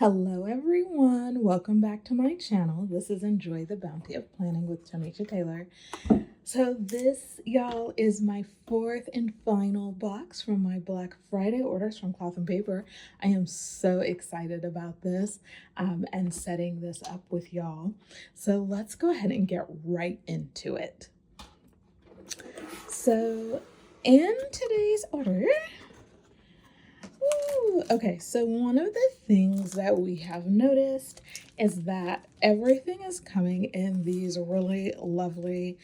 Hello everyone, welcome back to my channel. This is Enjoy the Bounty of Planning with Tanisha Taylor. So this, y'all, is my fourth and final box from my Black Friday orders from Cloth and Paper. I am so excited about this and setting this up with y'all. So let's go ahead and get right into it. So in today's order, okay, so one of the things that we have noticed is that everything is coming in these really lovely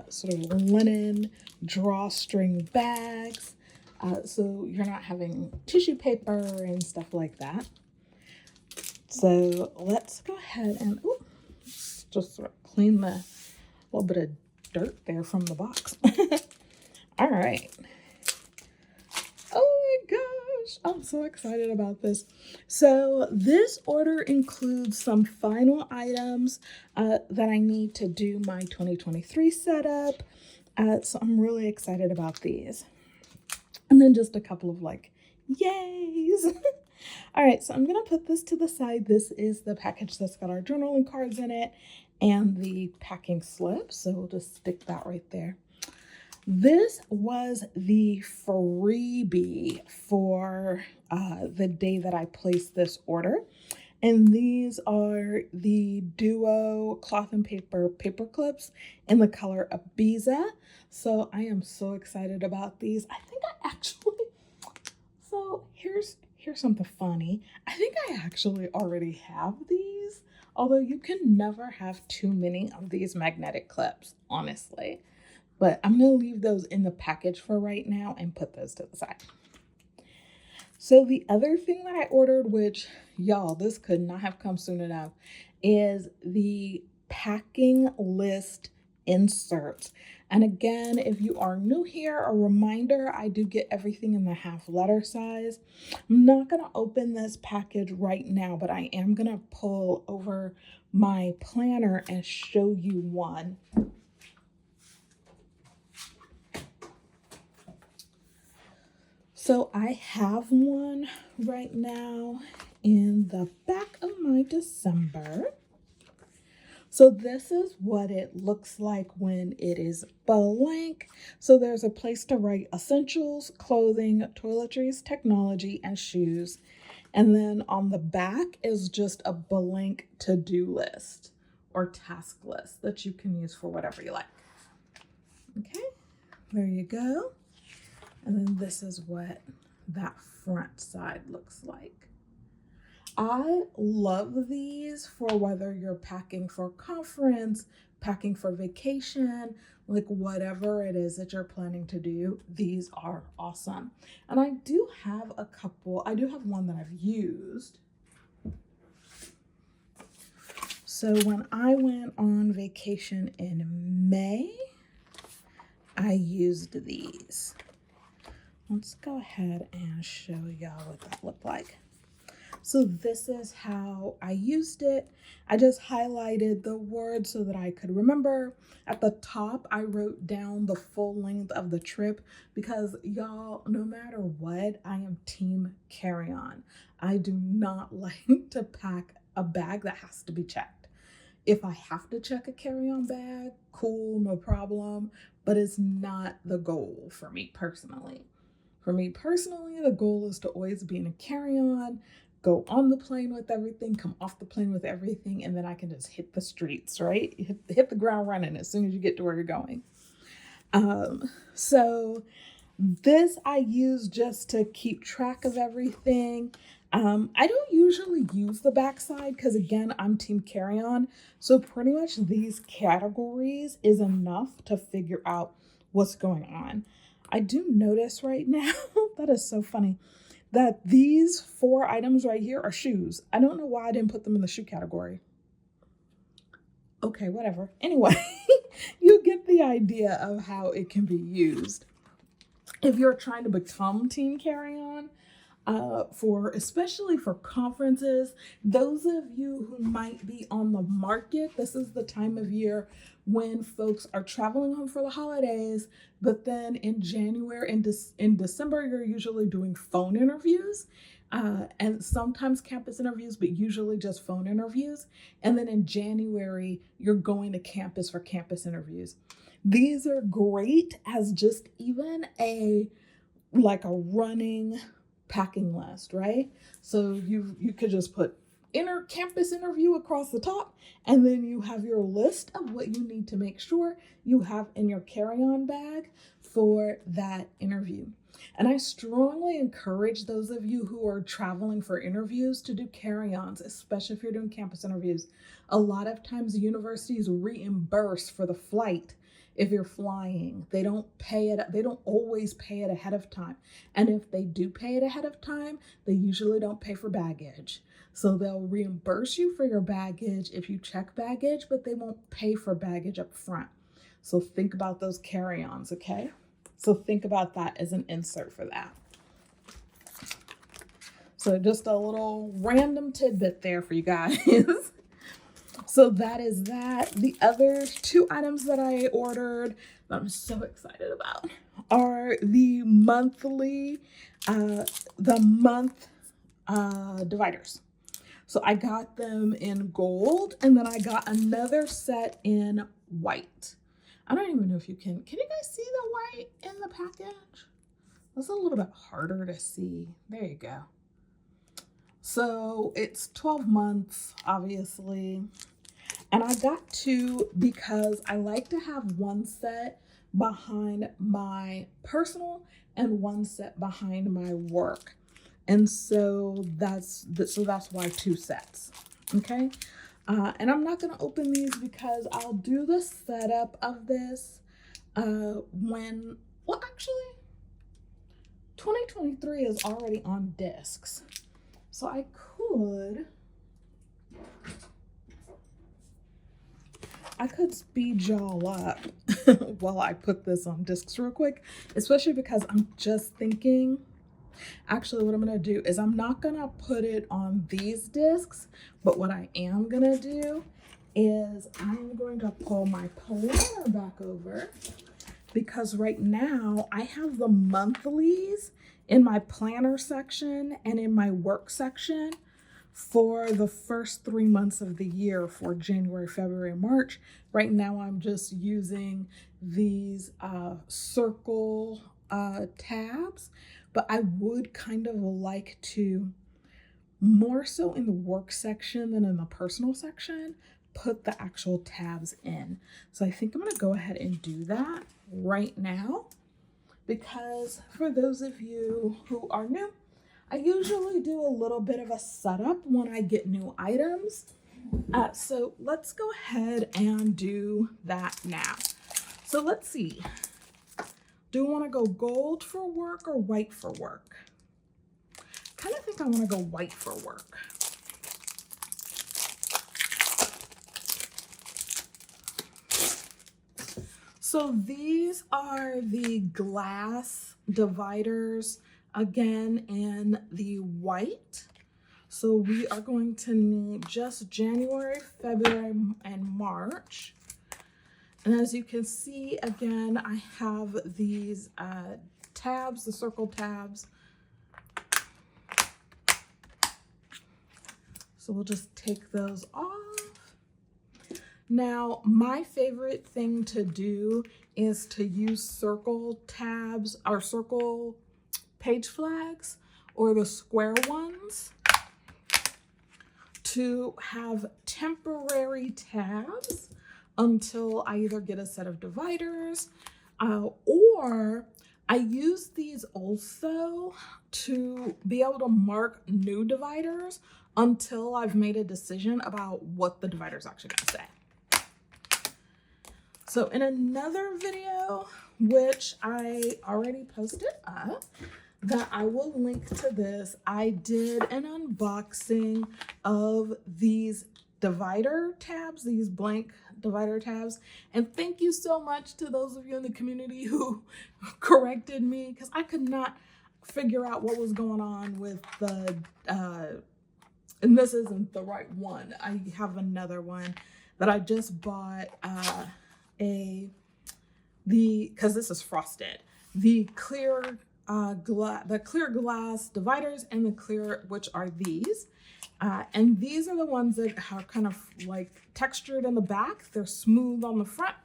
sort of linen drawstring bags. So you're not having tissue paper and stuff like that. So let's go ahead and just sort of clean the little bit of dirt there from the box. All right. Oh my gosh, I'm so excited about this. So this order includes some final items that I need to do my 2023 setup. So I'm really excited about these. And then just a couple of yays. All right, so I'm gonna put this to the side. This is the package that's got our journaling cards in it and the packing slip. So we'll just stick that right there. This was the freebie for the day that I placed this order. And these are the Duo Cloth and Paper paper clips in the color Ibiza. So I am so excited about these. I think I actually, so here's something funny. I think I actually already have these, although you can never have too many of these magnetic clips, honestly. But I'm going to leave those in the package for right now and put those to the side. So the other thing that I ordered, which y'all, this could not have come soon enough, is the packing list inserts. And again, if you are new here, a reminder, I do get everything in the half letter size. I'm not going to open this package right now, but I am going to pull over my planner and show you one. So I have one right now in the back of my December. So this is what it looks like when it is blank. So there's a place to write essentials, clothing, toiletries, technology, and shoes. And then on the back is just a blank to-do list or task list that you can use for whatever you like. Okay, there you go. And then this is what that front side looks like. I love these for whether you're packing for conference, packing for vacation, like whatever it is that you're planning to do. These are awesome. And I do have a couple. I do have one that I've used. So when I went on vacation in May, I used these. Let's go ahead and show y'all what that looked like. So this is how I used it. I just highlighted the words so that I could remember. At the top, I wrote down the full length of the trip because y'all, no matter what, I am team carry-on. I do not like to pack a bag that has to be checked. If I have to check a carry-on bag, cool, no problem, but it's not the goal for me personally. For me personally, the goal is to always be in a carry-on, go on the plane with everything, come off the plane with everything, and then I can just hit the streets, right? Hit the ground running as soon as you get to where you're going. So this I use just to keep track of everything. I don't usually use the backside because, again, I'm team carry-on. So pretty much these categories is enough to figure out what's going on. I do notice right now, that is so funny, that these 4 items right here are shoes. I don't know why I didn't put them in the shoe category. Okay, whatever. Anyway, you get the idea of how it can be used. If you're trying to become team carry-on, especially for conferences, those of you who might be on the market, this is the time of year when folks are traveling home for the holidays, but then in January and in December, you're usually doing phone interviews. and sometimes campus interviews, but usually just phone interviews. And then in January, you're going to campus for campus interviews. These are great as just even a running packing list, right? So you could just put campus interview across the top, and then you have your list of what you need to make sure you have in your carry-on bag for that interview. And I strongly encourage those of you who are traveling for interviews to do carry-ons, especially if you're doing campus interviews. A lot of times universities reimburse for the flight if you're flying. They don't always pay it ahead of time. And if they do pay it ahead of time, they usually don't pay for baggage. So they'll reimburse you for your baggage if you check baggage, but they won't pay for baggage up front. So think about those carry-ons, okay? So think about that as an insert for that. So just a little random tidbit there for you guys. So that is that. The other two items that I ordered that I'm so excited about are the month dividers. So I got them in gold, and then I got another set in white. I don't even know if you can you guys see the white in the package? That's a little bit harder to see. There you go. So it's 12 months, obviously. And I got two because I like to have one set behind my personal and one set behind my work. And so that's why two sets, okay? And I'm not gonna open these because I'll do the setup of this actually, 2023 is already on discs. So I could speed y'all up while I put this on discs real quick, especially because I'm just thinking, actually what I'm gonna do is I'm not gonna put it on these discs, but what I am gonna do is I'm going to pull my planner back over, because right now I have the monthlies in my planner section and in my work section for the first 3 months of the year, for January, February, March. Right now I'm just using these circle tabs, but I would kind of like to, more so in the work section than in the personal section, put the actual tabs in. So I think I'm gonna go ahead and do that right now, because for those of you who are new, I usually do a little bit of a setup when I get new items. So let's go ahead and do that now. So let's see. Do I want to go gold for work or white for work? Kind of think I want to go white for work. So these are the glass dividers, again in the white. So we are going to need just January, February, and March. And as you can see, again, I have these tabs, the circle tabs. So we'll just take those off. Now, my favorite thing to do is to use circle tabs or circle page flags, or the square ones, to have temporary tabs until I either get a set of dividers, or I use these also to be able to mark new dividers until I've made a decision about what the divider is actually going to say. So in another video, which I already posted up, that I will link to this, I did an unboxing of these divider tabs, these blank divider tabs. And thank you so much to those of you in the community who corrected me, because I could not figure out what was going on with the, and this isn't the right one. I have another one that I just bought, because this is frosted, the clear the clear glass dividers and the clear, which are these. And these are the ones that are kind of like textured in the back. They're smooth on the front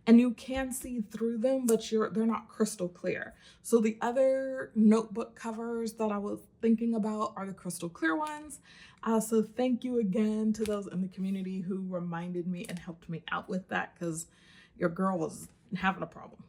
and you can see through them, but they're not crystal clear. So the other notebook covers that I was thinking about are the crystal clear ones. So thank you again to those in the community who reminded me and helped me out with that, because your girl was having a problem.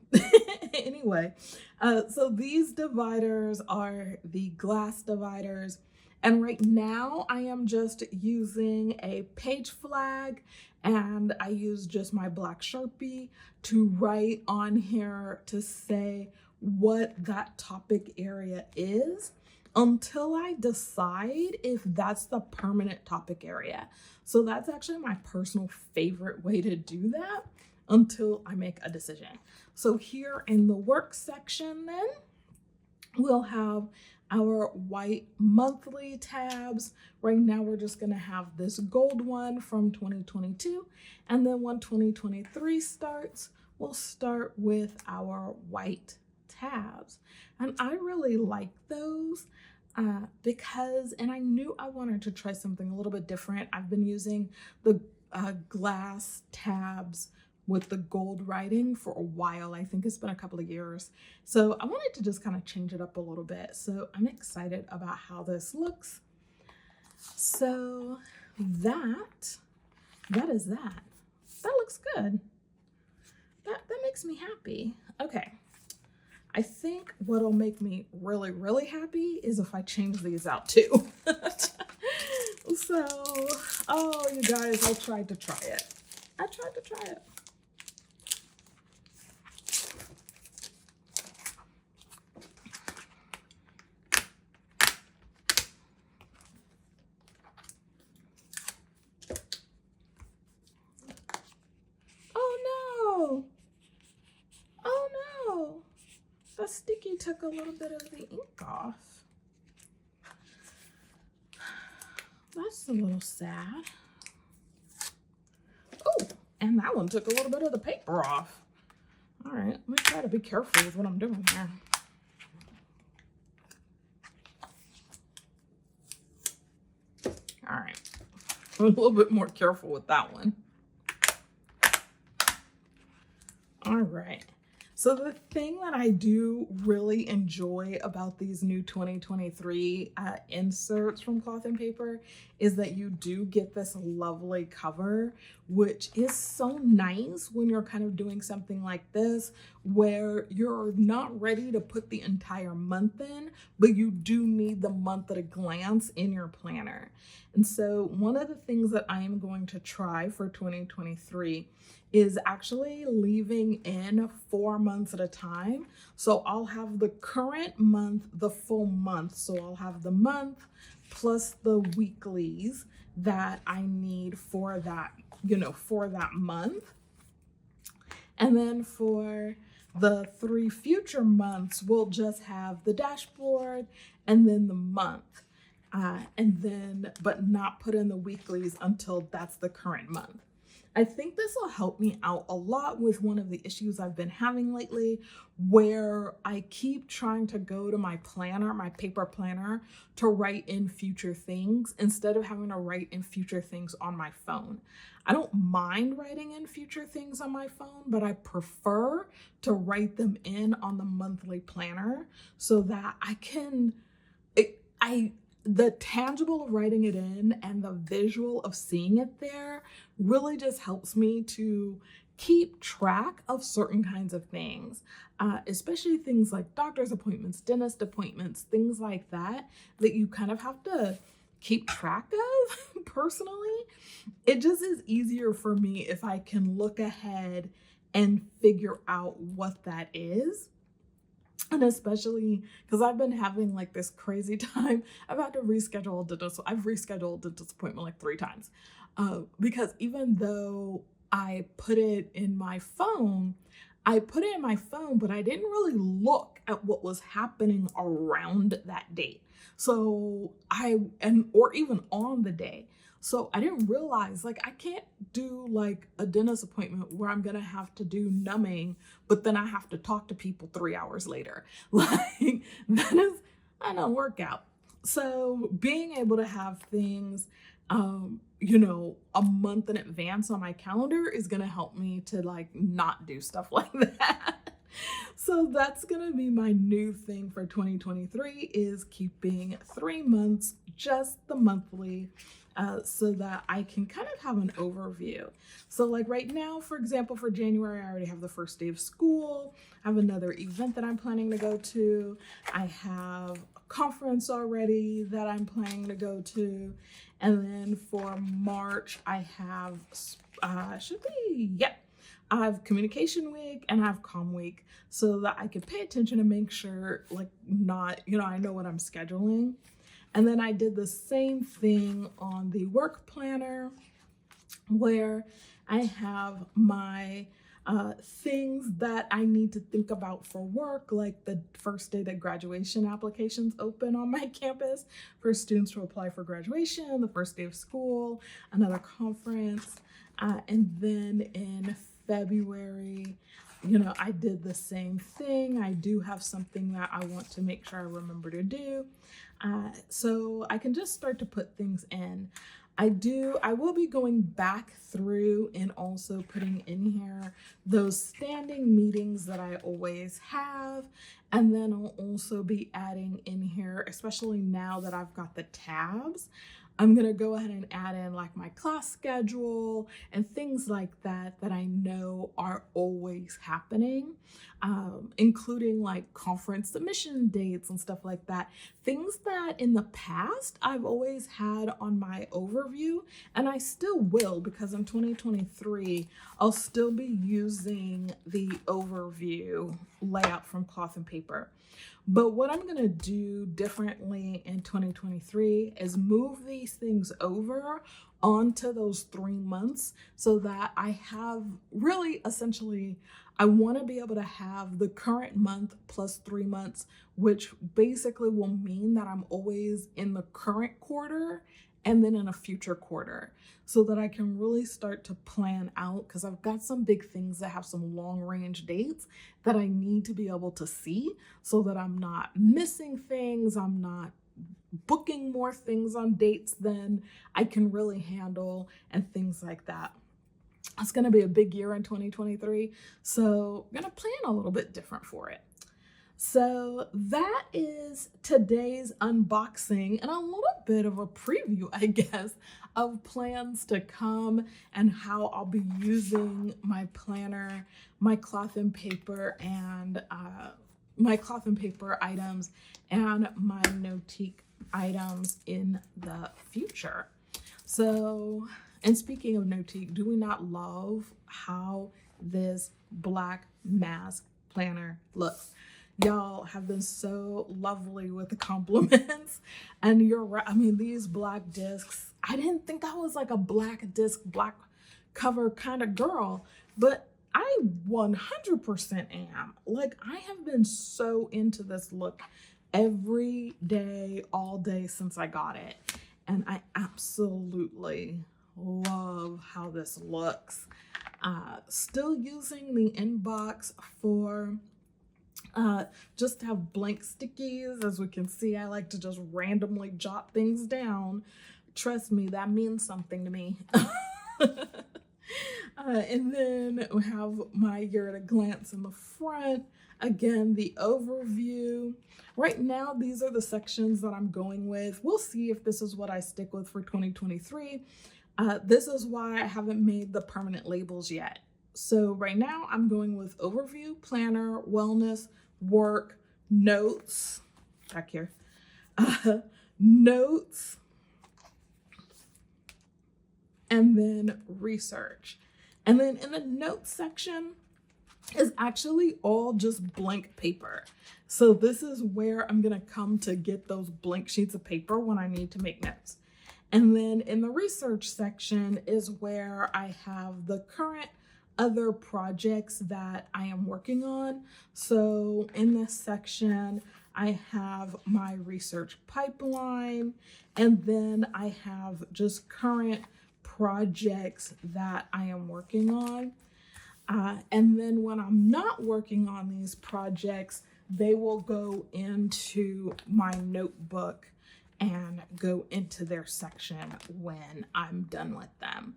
Anyway, so these dividers are the glass dividers. And right now I am just using a page flag, and I use just my black Sharpie to write on here to say what that topic area is until I decide if that's the permanent topic area. So that's actually my personal favorite way to do that until I make a decision. So here in the work section then, we'll have our white monthly tabs. Right now we're just gonna have this gold one from 2022, and then when 2023 starts, we'll start with our white tabs. And I really like those because, and I knew I wanted to try something a little bit different. I've been using the glass tabs with the gold writing for a while. I think it's been a couple of years. So I wanted to just kind of change it up a little bit. So I'm excited about how this looks. So that is that. That looks good. That makes me happy. Okay. I think what'll make me really, really happy is if I change these out too. So, oh, you guys, I tried to try it. Oh no, the sticky took a little bit of the ink off. That's a little sad. Oh, and that one took a little bit of the paper off. All right, let me try to be careful with what I'm doing here. All right, I'm a little bit more careful with that one. All right. So the thing that I do really enjoy about these new 2023 inserts from Cloth and Paper is that you do get this lovely cover, which is so nice when you're kind of doing something like this, where you're not ready to put the entire month in, but you do need the month at a glance in your planner. And so one of the things that I am going to try for 2023 is actually leaving in 4 months at a time. So I'll have the current month, the full month. So I'll have the month plus the weeklies that I need for that, for that month. And then for the 3 future months, we'll just have the dashboard and then the month. But not put in the weeklies until that's the current month. I think this will help me out a lot with one of the issues I've been having lately, where I keep trying to go to my planner, my paper planner, to write in future things instead of having to write in future things on my phone. I don't mind writing in future things on my phone, but I prefer to write them in on the monthly planner so that I can, the tangible of writing it in and the visual of seeing it there really just helps me to keep track of certain kinds of things, especially things like doctor's appointments, dentist appointments, things like that you kind of have to keep track of personally. It just is easier for me if I can look ahead and figure out what that is. And especially because I've been having like this crazy time. I've had to reschedule a dentist. I've rescheduled a dentist appointment like 3 times because even though I put it in my phone, but I didn't really look at what was happening around that date. So or even on the day. So I didn't realize, like, I can't do like a dentist appointment where I'm gonna have to do numbing, but then I have to talk to people 3 hours later. Like, that is, I don't work out. So being able to have things, a month in advance on my calendar is gonna help me to like not do stuff like that. So that's gonna be my new thing for 2023, is keeping 3 months, just the monthly, so that I can kind of have an overview. So like right now, for example, for January, I already have the first day of school. I have another event that I'm planning to go to. I have a conference already that I'm planning to go to. And then for March, I have, I have communication week and I have comm week, so that I can pay attention and make sure, like, not, I know what I'm scheduling. And then I did the same thing on the work planner, where I have my things that I need to think about for work, like the first day that graduation applications open on my campus for students to apply for graduation, the first day of school, another conference, and then in February, I did the same thing. I do have something that I want to make sure I remember to do. So I can just start to put things in. I will be going back through and also putting in here those standing meetings that I always have. And then I'll also be adding in here, especially now that I've got the tabs, I'm gonna go ahead and add in like my class schedule and things like that that I know are always happening, including like conference submission dates and stuff like that. Things that in the past I've always had on my overview, and I still will, because in 2023, I'll still be using the overview layout from Cloth and Paper. But what I'm going to do differently in 2023 is move these things over onto those 3 months, so that I have really, essentially, I want to be able to have the current month plus 3 months, which basically will mean that I'm always in the current quarter and then in a future quarter, so that I can really start to plan out, because I've got some big things that have some long range dates that I need to be able to see, so that I'm not missing things, I'm not booking more things on dates than I can really handle, and things like that. It's going to be a big year in 2023, so I'm going to plan a little bit different for it. So that is today's unboxing and a little bit of a preview, I guess, of plans to come and how I'll be using my planner, my cloth and paper, and my cloth and paper items and my Notique items in the future. So, and speaking of Notique, do we not love how this black mask planner looks? Y'all have been so lovely with the compliments, and you're right. I mean, these black discs, I didn't think I was like a black disc, black cover kind of girl, but I 100% am. Like, I have been so into this look every day, all day since I got it. And I absolutely love how this looks. Still using the inbox for just to have blank stickies. As we can see, I like to just randomly jot things down. Trust me, that means something to me. And then we have my year at a glance in the front. Again, the overview. Right now, these are the sections that I'm going with. We'll see if this is what I stick with for 2023. This is why I haven't made the permanent labels yet. So right now I'm going with overview, planner, wellness, work, notes, back here, notes, and then research. And then in the notes section is actually all just blank paper. So this is where I'm gonna come to get those blank sheets of paper when I need to make notes. And then in the research section is where I have the current other projects that I am working on. So in this section, I have my research pipeline, and then I have just current projects that I am working on. And then when I'm not working on these projects, they will go into my notebook and go into their section when I'm done with them.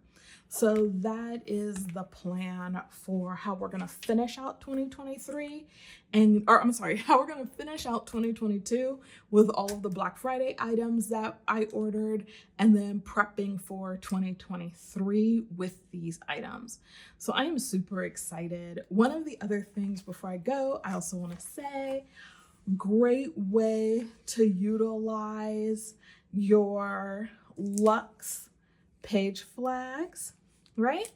So that is the plan for how we're going to finish out 2023 how we're going to finish out 2022 with all of the Black Friday items that I ordered, and then prepping for 2023 with these items. So I am super excited. One of the other things before I go, I also want to say, great way to utilize your Lux page flags, right?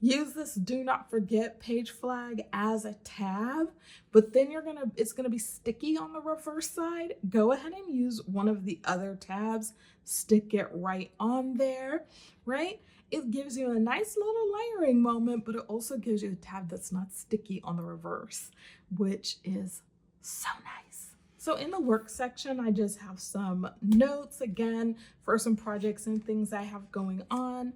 Use this do not forget page flag as a tab, but then it's gonna be sticky on the reverse side. Go ahead and use one of the other tabs, stick it right on there, right? It gives you a nice little layering moment, but it also gives you a tab that's not sticky on the reverse, which is so nice. So in the work section, I just have some notes again for some projects and things I have going on.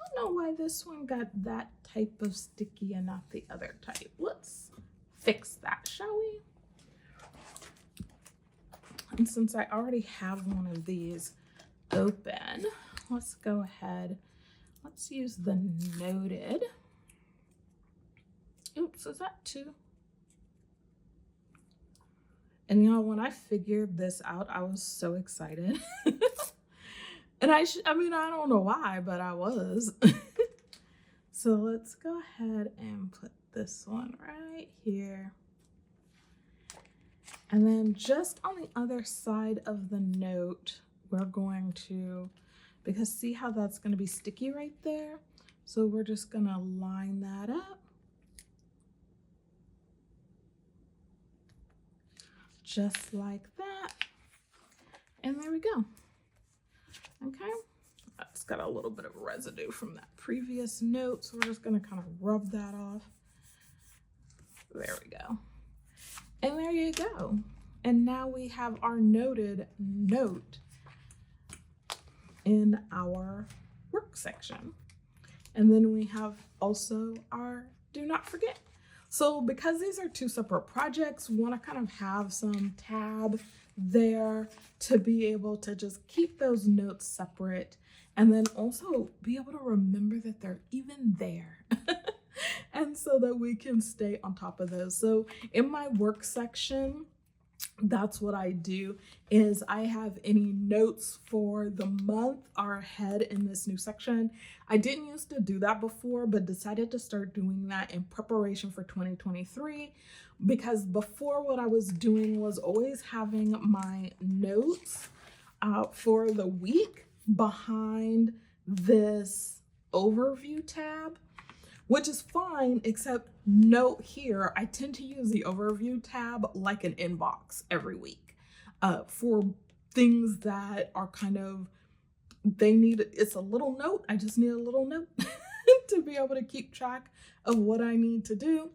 I don't know why this one got that type of sticky and not the other type. Let's fix that, shall we? And since I already have one of these open, let's go ahead. Let's use the noted. Oops, is that two? And you know, when I figured this out, I was so excited. And I don't know why, but I was. So let's go ahead and put this one right here. And then just on the other side of the note, we're going to, because see how that's going to be sticky right there? So we're just going to line that up. Just like that. And there we go. Okay, that's got a little bit of residue from that previous note, so we're just going to kind of rub that off. There we go. And there you go. And now we have our noted note in our work section. And then we have also our do not forget. So because these are two separate projects, we want to kind of have some tab there to be able to just keep those notes separate, and then also be able to remember that they're even there. And so that we can stay on top of those. So in my work section, that's what I do, is I have any notes for the month are ahead in this new section. I didn't used to do that before, but decided to start doing that in preparation for 2023, because before what I was doing was always having my notes for the week behind this overview tab, which is fine, except note here, I tend to use the overview tab like an inbox every week for things that are kind of, it's a little note. I just need a little note to be able to keep track of what I need to do.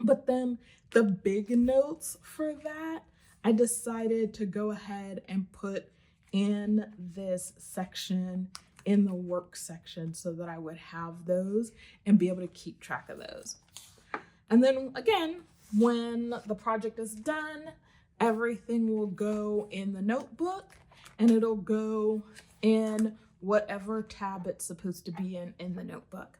But then the big notes for that, I decided to go ahead and put in this section, in the work section, so that I would have those and be able to keep track of those. And then again, when the project is done, everything will go in the notebook, and it'll go in whatever tab it's supposed to be in the notebook.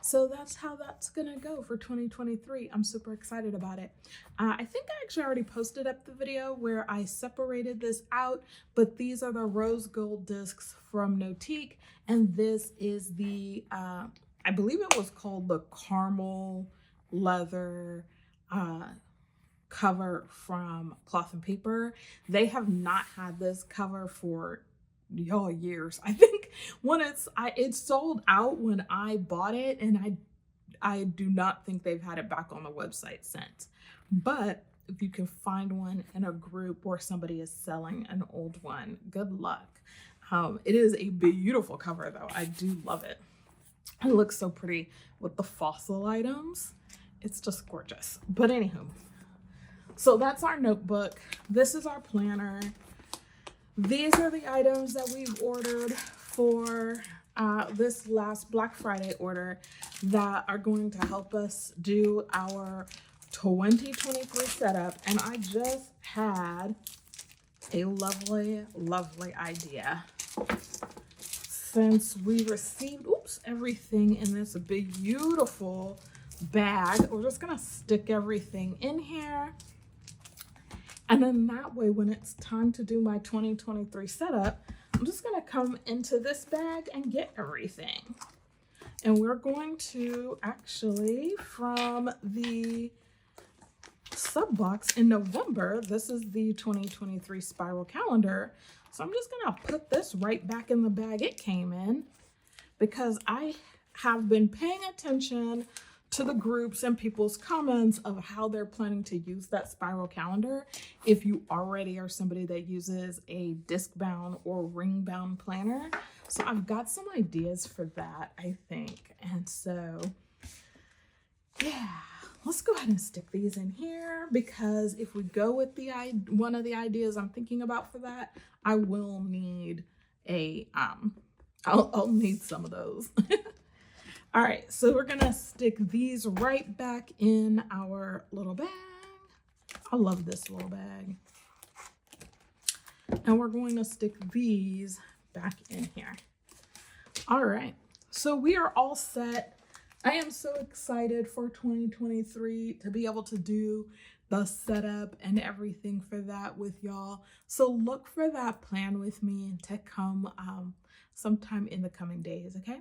So that's how that's gonna go for 2023. I'm super excited about it. I think I actually already posted up the video where I separated this out, but these are the rose gold discs from Notique, and this is the, I believe it was called the caramel leather cover from Cloth and Paper. They have not had this cover for years. I think when it sold out when I bought it, and I do not think they've had it back on the website since. But if you can find one in a group where somebody is selling an old one, good luck. It is a beautiful cover though. I do love it. It looks so pretty with the fossil items. It's just gorgeous. But anywho, So that's our notebook. This is our planner. These are the items that we've ordered for this last Black Friday order that are going to help us do our 2023 setup. And I just had a lovely, lovely idea. Since we received, everything in this big, beautiful bag, we're just gonna stick everything in here. And then that way, when it's time to do my 2023 setup, I'm just gonna come into this bag and get everything. And we're going to actually, from the sub box in November, this is the 2023 spiral calendar. So I'm just gonna put this right back in the bag it came in, because I have been paying attention to the groups and people's comments of how they're planning to use that spiral calendar. If you already are somebody that uses a disc bound or ring bound planner. So I've got some ideas for that, I think. And so, yeah, let's go ahead and stick these in here, because if we go with the one of the ideas I'm thinking about for that, I will need a, I'll need some of those. All right, so we're gonna stick these right back in our little bag. I love this little bag. And we're going to stick these back in here. All right, so we are all set. I am so excited for 2023 to be able to do the setup and everything for that with y'all. So look for that plan with me to come sometime in the coming days, okay?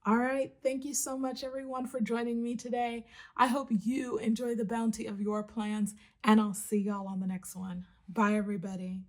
All right, thank you so much, everyone, for joining me today. I hope you enjoy the bounty of your plans, and I'll see y'all on the next one. Bye, everybody.